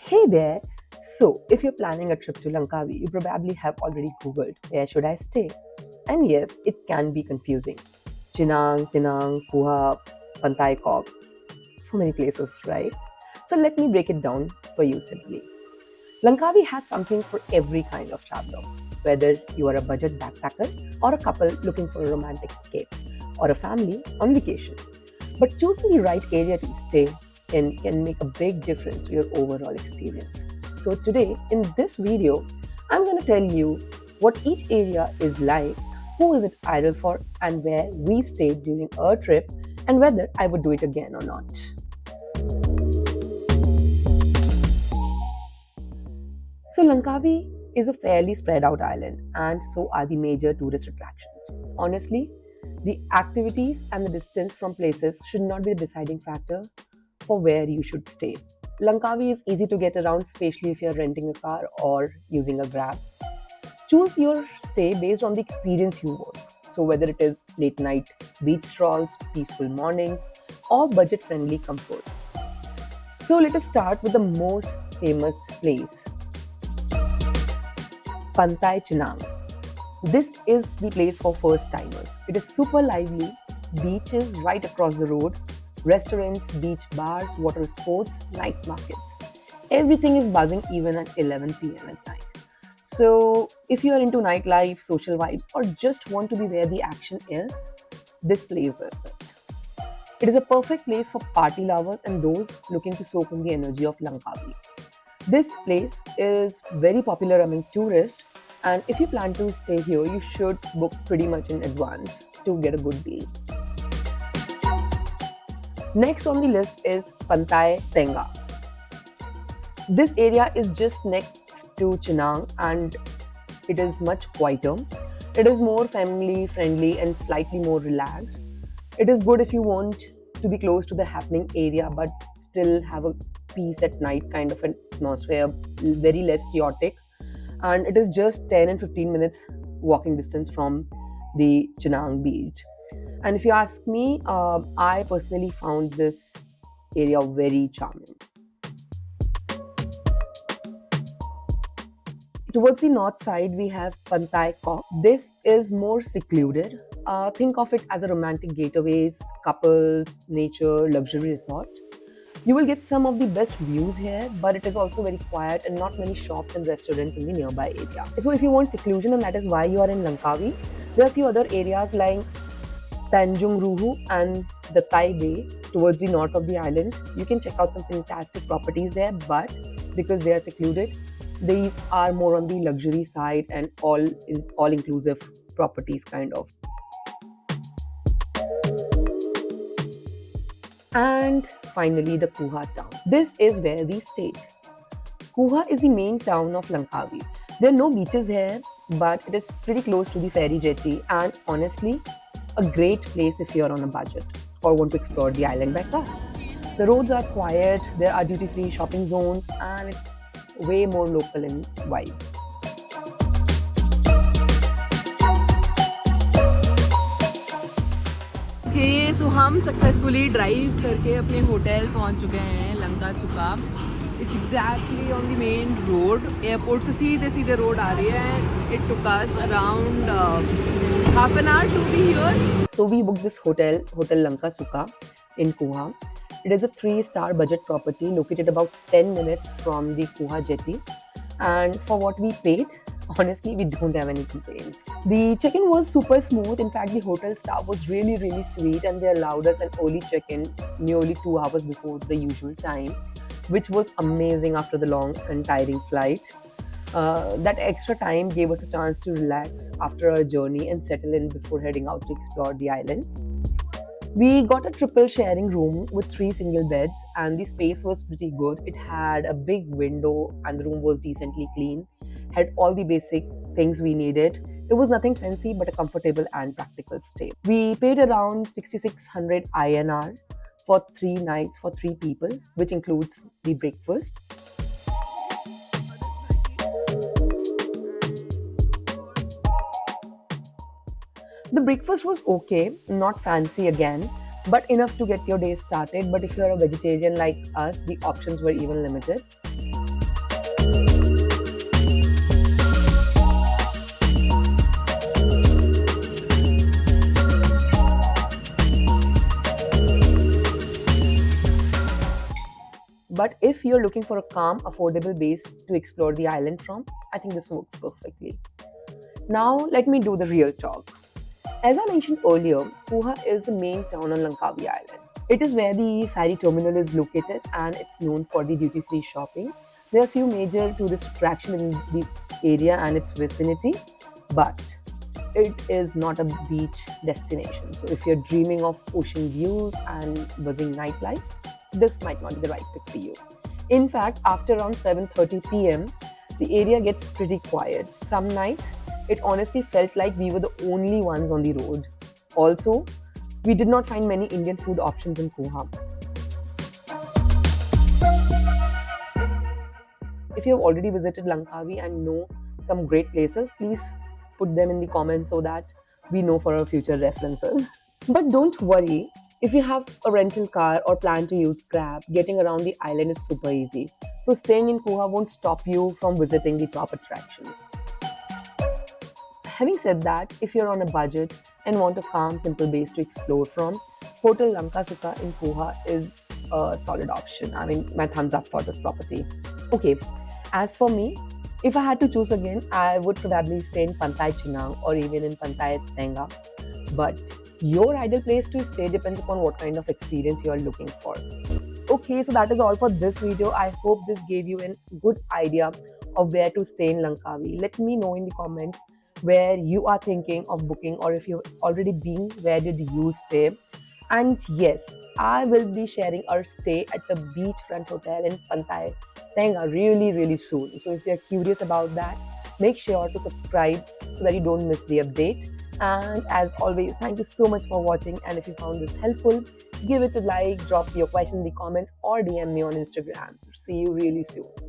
Hey there! So, if you're planning a trip to Langkawi, you probably have already Googled where should I stay? And yes, it can be confusing. Chinang, Tinang, Kuah, Pantai Kok, so many places, right? So, let me break it down for you simply. Langkawi has something for every kind of traveler, whether you are a budget backpacker or a couple looking for a romantic escape, or a family on vacation. But choosing the right area to stay in can make a big difference to your overall experience. So, today in this video, I'm going to tell you what each area is like, who is it ideal for, and where we stayed during our trip, and whether I would do it again or not. So, Langkawi is a fairly spread out island, and so are the major tourist attractions. Honestly, the activities and the distance from places should not be the deciding factor for where you should stay. Langkawi is easy to get around, especially if you're renting a car or using a Grab. Choose your stay based on the experience you want. So, whether it is late night beach strolls, peaceful mornings, or budget friendly comfort. So, let us start with the most famous place, Pantai Cenang. This is the place for first timers. It is super lively, beaches right across the road, restaurants, beach bars, water sports, night markets. Everything is buzzing even at 11 p.m. at night. So, if you are into nightlife, social vibes, or just want to be where the action is, this place is it. It is a perfect place for party lovers and those looking to soak in the energy of Langkawi. This place is very popular among tourists, and if you plan to stay here, you should book pretty much in advance to get a good deal. Next on the list is Pantai Tengah. This area is just next to Chinam and it is much quieter. It is more family friendly and slightly more relaxed. It is good if you want to be close to the happening area but still have a peace at night kind of an atmosphere, very less chaotic. And it is just 10 and 15 minutes walking distance from the Chenang beach. And if you ask me, I personally found this area very charming. Towards the north side, we have Pantai Kok. This is more secluded. Think of it as a romantic getaways, couples, nature, luxury resort. You will get some of the best views here, but it is also very quiet and not many shops and restaurants in the nearby area. So, if you want seclusion and that is why you are in Langkawi, there are a few other areas like Tanjung Ruhu and the Thai Bay towards the north of the island. You can check out some fantastic properties there, but because they are secluded, these are more on the luxury side and all inclusive properties kind of. And finally, the Kuha town. This is where we stayed. Kuha is the main town of Langkawi. There are no beaches here, but it is pretty close to the ferry jetty and honestly, a great place if you're on a budget or want to explore the island by car. The roads are quiet, there are duty-free shopping zones, and it's way more local in vibe. Okay so हम successfully drive करके अपने hotel पहुंच चुके हैं लंका सुका. It's exactly on the main road. Airport से सीधे सीधे रोड आ रही है. It took us around half an hour to be here. So we booked this Hotel Langkasuka in Kuha. It is a 3-star budget property located about 10 minutes from the Kuha jetty. And for what we paid, honestly, we don't have any complaints. The check-in was super smooth. In fact, the hotel staff was really sweet and they allowed us an early check-in nearly 2 hours before the usual time, which was amazing after the long and tiring flight. That extra time gave us a chance to relax after our journey and settle in before heading out to explore the island. We got a triple sharing room with 3 single beds, and the space was pretty good. It had a big window, and the room was decently clean, had all the basic things we needed. It was nothing fancy, but a comfortable and practical stay. We paid around 6,600 INR for 3 nights for 3 people, which includes the breakfast. The breakfast was okay, not fancy again, but enough to get your day started. But if you're a vegetarian like us, the options were even limited. But if you're looking for a calm, affordable base to explore the island from, I think this works perfectly. Now, let me do the real talk. As I mentioned earlier, Kuha is the main town on Langkawi Island. It is where the ferry terminal is located and it's known for the duty free shopping. There are a few major tourist attractions in the area and its vicinity, but it is not a beach destination. So, if you're dreaming of ocean views and buzzing nightlife, this might not be the right fit for you. In fact, after around 7:30 p.m., the area gets pretty quiet. Some nights, it honestly felt like we were the only ones on the road. Also, we did not find many Indian food options in Kuha. If you have already visited Langkawi and know some great places, please put them in the comments so that we know for our future references. But don't worry, if you have a rental car or plan to use Grab, getting around the island is super easy. So staying in Kuha won't stop you from visiting the top attractions. Having said that, if you're on a budget and want a calm, simple base to explore from, Hotel Langkasuka in Kuha is a solid option. I mean, my thumbs up for this property. Okay, as for me, if I had to choose again, I would probably stay in Pantai Cenang or even in Pantai Tangga. But your ideal place to stay depends upon what kind of experience you are looking for. Okay, so that is all for this video. I hope this gave you a good idea of where to stay in Langkawi. Let me know in the comment where you are thinking of booking, or if you've already been, where did you stay? And yes, I will be sharing our stay at the Beachfront Hotel in Pantai Tangga really soon. So if you're curious about that, make sure to subscribe so that you don't miss the update. And as always, thank you so much for watching. And if you found this helpful, give it a like, drop your question in the comments, or DM me on Instagram. See you really soon.